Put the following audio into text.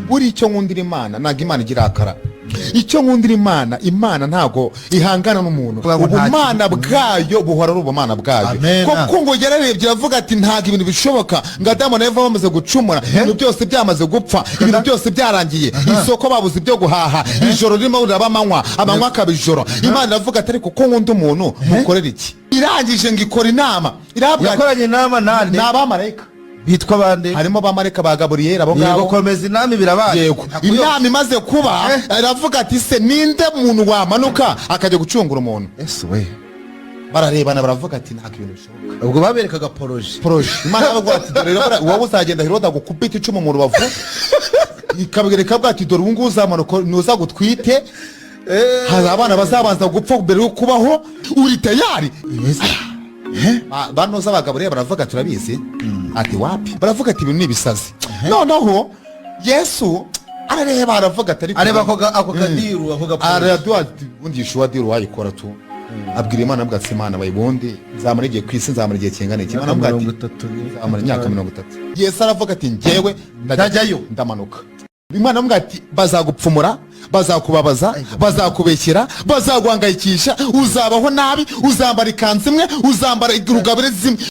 buri icyo nkundira Imana ntabwo Imana igira irakara. Icyo nkundira Imana ntabwo ihangana n'umuntu. Ubumana bwayo buhora ari ubumana bwayo. Kuko ngo yararebye avuga ati ntabwo ibintu bishoboka ngo Adamu na Eva bamaze gucumura, ibintu byose byamaze gupfa, ibintu byose byarangiye, isoko babuze ibyo guhaha, ijoro ririmo rirabamanywa, amanywa akaba ijoro. Imana iravuga ati ariko ko nkunda umuntu mukorera iki? Irangije ngo ikora inama. Yakoranye inama nande? N'abamarayika. Bitwa bande? Harimo bamarayika ba Gaburiyeli abo ngabo. Yego komeza inama birabaye. Yego. Inama imaze kuba iravuga ati se ninde muntu wamanuka akajya gucungura umuntu? Ese we. Bararebana baravuga ati nta kintu bishoboka. Ubwo baberekaga poroje. Imana avuga ati dore wowe uzagenda Herode agukubita icumu mu rubavu. Ikabwereka bwa ati dore ubu ngubu uzamanuka nuza gutwite. Haza abana bazabanza gupfa mbere yo kubaho uri tayari. Bano z'abagabo baravuga turabizi ati wapi baravuga ati ibintu nibisazi. Noneho Yesu arareba aravuga ati areba ako kadiru ako gaporo aradwa undi Yeshua diru wayikora tu abwira Imana avuga ati Imana bayibundi nzamara igihe kwisi nzamara igihe kingana iki. Imana avuga ati nzamara imyaka 30. Yesu aravuga ati njyewe ndajyayo ndamanuka. Imana avuga ati bazagupfumura, bazakubabaza, bazakubekera, bazaguhangayikisha, uzabaho nabi, uzambara ikanzu imwe, uzambara urugabire zimwe.